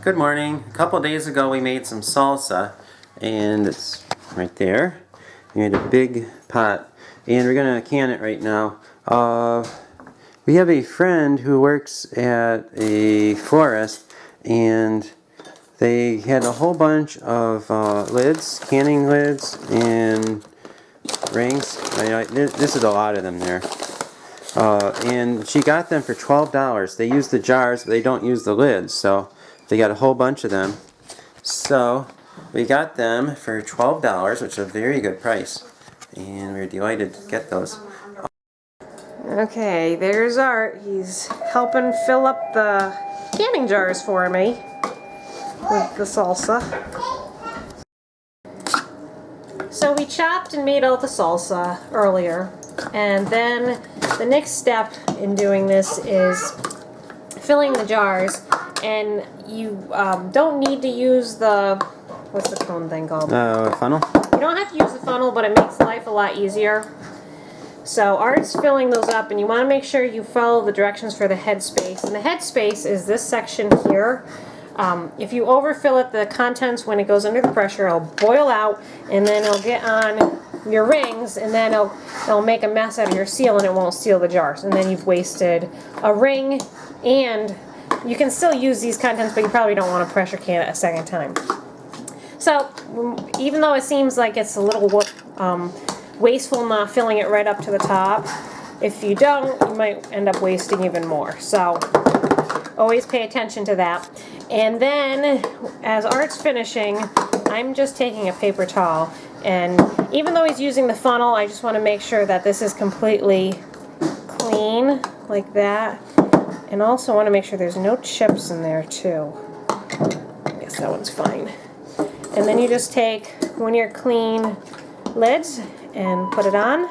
Good morning. A couple days ago we made some salsa, and it's right there. We made a big pot, and we're gonna can it right now. We have a friend who works at a florist, and they had a whole bunch of lids, canning lids, and rings. This is a lot of them there. And she got them for $12. They use the jars, but they don't use the lids, so they got a whole bunch of them. So we got them for $12, which is a very good price, and we're delighted to get those. Okay, there's Art. He's helping fill up the canning jars for me with the salsa. So we chopped and made all the salsa earlier, and then the next step in doing this is filling the jars. And you don't need to use the, what's the cone thing called? Funnel? You don't have to use the funnel, but it makes life a lot easier. So Art's filling those up, and you want to make sure you follow the directions for the headspace. And the headspace is this section here. If you overfill it, the contents, when it goes under the pressure, it'll boil out, and then it'll get on your rings, and then it'll make a mess out of your seal, and it won't seal the jars. And then you've wasted a ring, and you can still use these contents, but you probably don't want to pressure can it a second time. So even though it seems like it's a little wasteful not filling it right up to the top, if you don't, you might end up wasting even more. So always pay attention to that. And then as Art's finishing, I'm just taking a paper towel, and even though he's using the funnel, I just want to make sure that this is completely clean like that. And also want to make sure there's no chips in there too. I guess that one's fine. And then you just take one of your clean lids and put it on,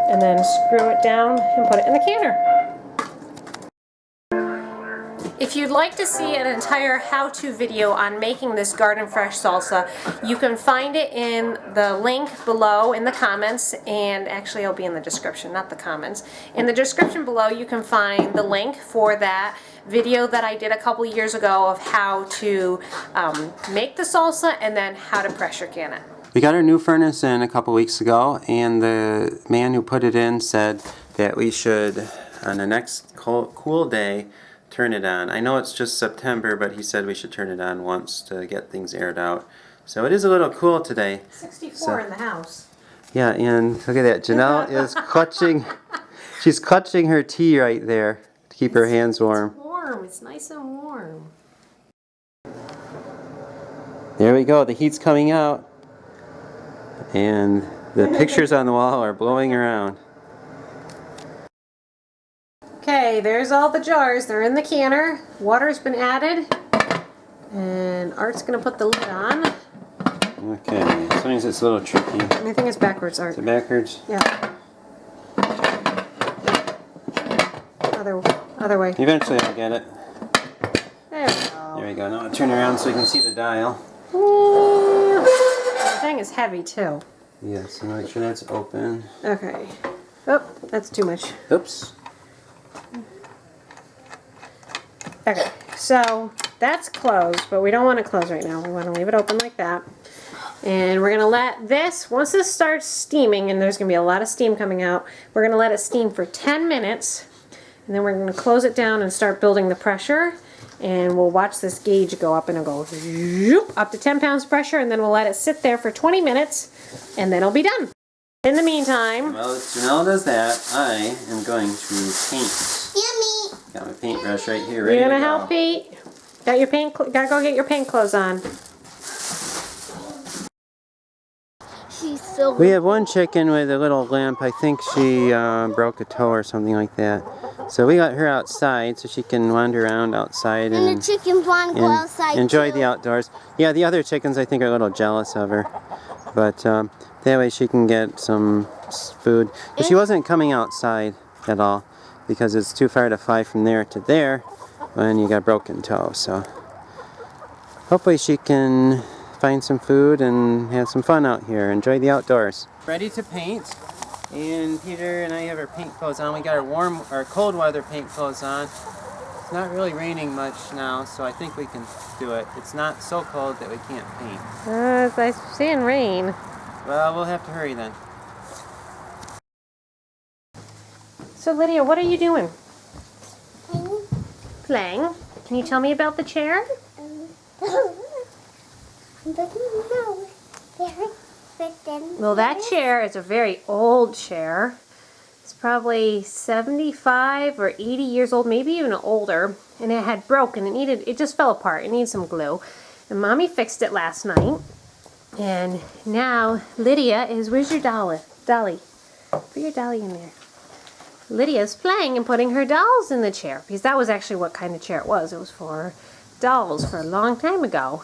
and then screw it down and put it in the canner. If you'd like to see an entire how-to video on making this garden fresh salsa, you can find it in the link below in the comments, and actually it'll be in the description, not the comments. In the description below you can find the link for that video that I did a couple years ago of how to make the salsa and then how to pressure can it. We got our new furnace in a couple weeks ago, and the man who put it in said that we should, on the next cool day, turn it on. I know it's just September, but he said we should turn it on once to get things aired out. So it is a little cool today. 64 in the house. Yeah, and look at that. Janelle is clutching. She's clutching her tea right there to keep her hands warm. It's warm. It's nice and warm. There we go. The heat's coming out, and the pictures on the wall are blowing around. Okay, there's all the jars. They're in the canner. Water's been added. And Art's going to put the lid on. Okay, sometimes it's a little tricky. I think it's backwards, Art. Is it backwards? Yeah. Other way. Eventually I'll get it. There we go. There we go. Now I'll turn around so you can see the dial. Ooh. The thing is heavy, too. Yes, so make sure that's open. Okay. Oh, that's too much. Oops. Okay, so that's closed, but we don't want to close right now. We want to leave it open like that. And we're going to let this, once this starts steaming, and there's going to be a lot of steam coming out, we're going to let it steam for 10 minutes. And then we're going to close it down and start building the pressure. And we'll watch this gauge go up, and it'll go up to 10 pounds pressure, and then we'll let it sit there for 20 minutes, and then it'll be done. In the meantime, Well, if Janelle does that, I am going to paint. Yummy! Got my paintbrush right here, ready you're to going to go. help Pete? Got your paint? Gotta go get your paint clothes on. She's so We have one chicken with a little limp. I think she broke a toe or something like that. So we got her outside so she can wander around outside And the chickens want to go outside enjoy too. the outdoors. Yeah, the other chickens I think are a little jealous of her. But that way she can get some food. But she wasn't coming outside at all because it's too far to fly from there to there when you got a broken toe. So hopefully she can find some food and have some fun out here. Enjoy the outdoors. Ready to paint. And Peter and I have our paint clothes on. We got our cold weather paint clothes on. It's not really raining much now, so I think we can do it. It's not so cold that we can't paint. I'm seeing rain. Well, we'll have to hurry then. So Lydia, what are you doing? Playing. Can you tell me about the chair? Well, that chair is a very old chair. It's probably 75 or 80 years old, maybe even older. And it had broken. It just fell apart. It needed some glue. And Mommy fixed it last night. And now Lydia is, where's your dolly? Put your dolly in there. Lydia's playing and putting her dolls in the chair. Because that was actually what kind of chair it was. It was for dolls for a long time ago.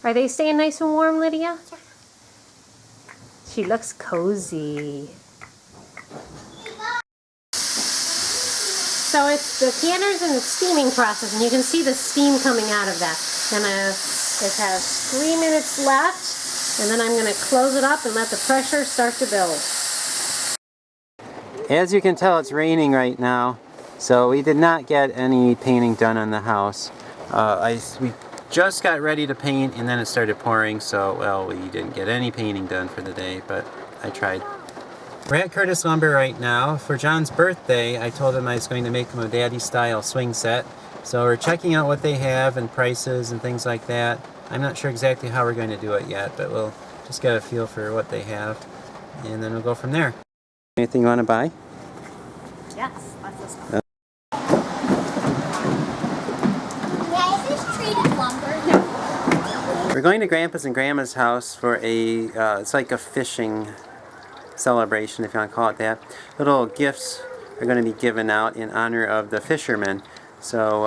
Are they staying nice and warm, Lydia? Yeah. She looks cozy. So it's the canner's in the steaming process, and you can see the steam coming out of that. It has 3 minutes left, and then I'm going to close it up and let the pressure start to build. As you can tell, it's raining right now, so we did not get any painting done on the house. We just got ready to paint, and then it started pouring, so, well, we didn't get any painting done for the day, but I tried. We're at Curtis Lumber right now. For John's birthday, I told him I was going to make him a daddy-style swing set, so we're checking out what they have and prices and things like that. I'm not sure exactly how we're going to do it yet, but we'll just get a feel for what they have, and then we'll go from there. Anything you want to buy? Yes, lots of stuff. We're going to Grandpa's and Grandma's house for it's like a fishing celebration, if you want to call it that. Little gifts are going to be given out in honor of the fishermen. So,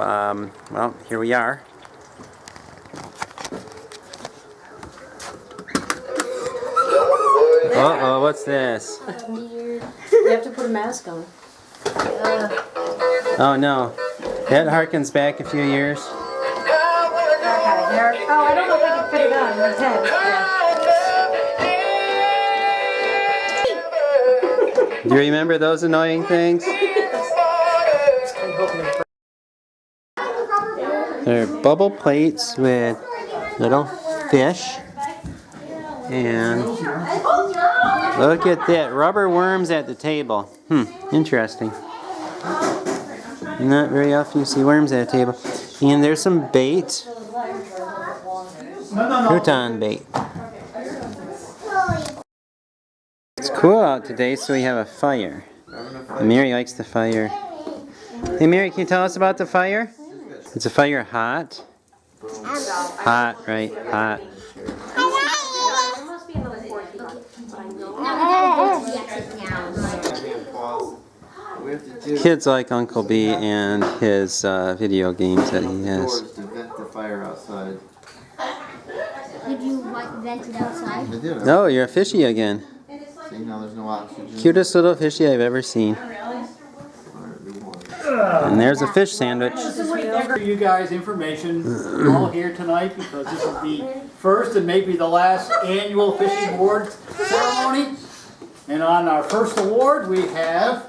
well, here we are. Uh-oh, what's this? You have to put a mask on. Oh no, that harkens back a few years. Okay, there. Oh, I don't know if I can fit it on his head. Do you remember those annoying things? They're bubble plates with little fish. And look at that, rubber worms at the table. Interesting. Not very often you see worms at a table. And there's some bait. Crouton bait. It's cool out today, so we have a fire. Mary likes the fire. Hey Mary, can you tell us about the fire? Is the fire hot? Hot, right, hot. Kids like Uncle B and his video games that he has. To vent the fire outside. Did you vent it outside? I did. Oh, you're a fishy again. See, now there's no oxygen. Cutest little fishy I've ever seen. And there's a fish sandwich. For you guys information, we're all here tonight because this is the first and maybe the last annual fishing award ceremony. And on our first award we have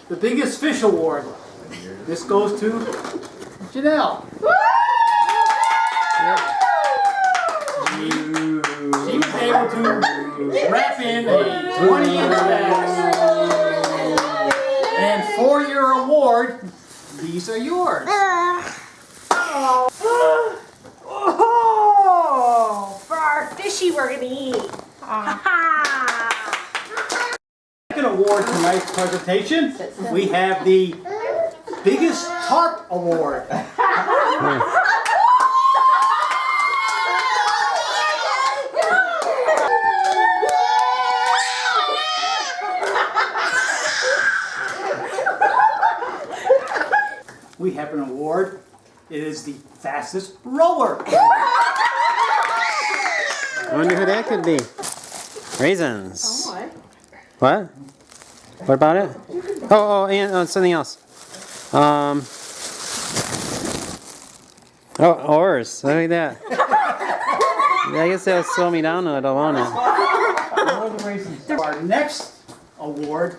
the biggest fish award. This goes to Janelle. She was able to wrap in a 20-inch bass. And for your award, these are yours. Oh, for our fishy we're gonna eat. Second award tonight's presentation, we have the biggest tarp award. We have an award. It is the fastest rower. I wonder who that could be. Raisins. What? What about it? And something else. Oars. Look at that. I guess that'll slow me down a little, won't it? Our next award,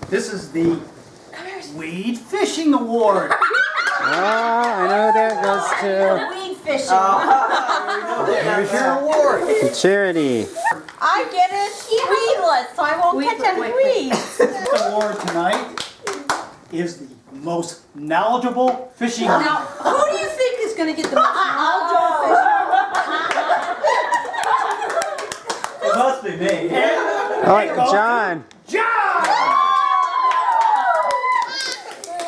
this is the Weed Fishing Award. Oh, I know who that goes Weed fishing. Here's your award. to. Charity. I get it weedless, so I won't catch any weeds. This award tonight is the most knowledgeable fishing. Now, who do you think is going to get the most knowledgeable fishing? It must be me. Oh, John. John!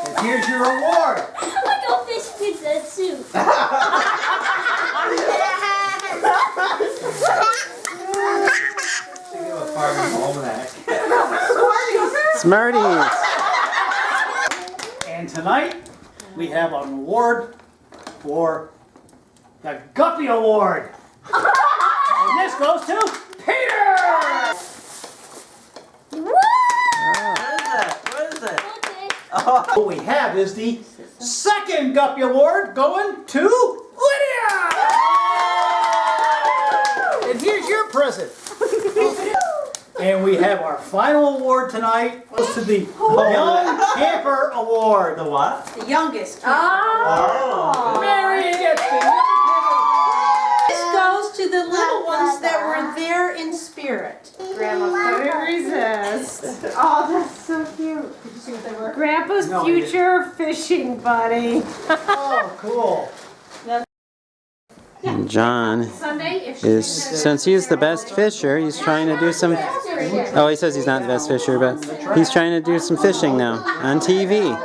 And here's your award. I'm gonna go fish with that suit. Smarties. And tonight we have an award for the Guppy Award. And this goes to Peter! What is it? Okay. What we have is the second Guppy Award going to Lydia! And here's your present. And we have our final award tonight, goes to the Young Camper Award. The what? The youngest. Oh. Mary gets the Young This goes to the little ones that were there in spirit. Grandma couldn't resist. Oh, that's so cute. Did you see what they were? Grandpa's No, I future fishing buddy. Oh, cool. And John Sunday, if she is, since he's the best fisher, he's trying to do some. Oh, he says he's not the best fisher, but he's trying to do some fishing now on TV.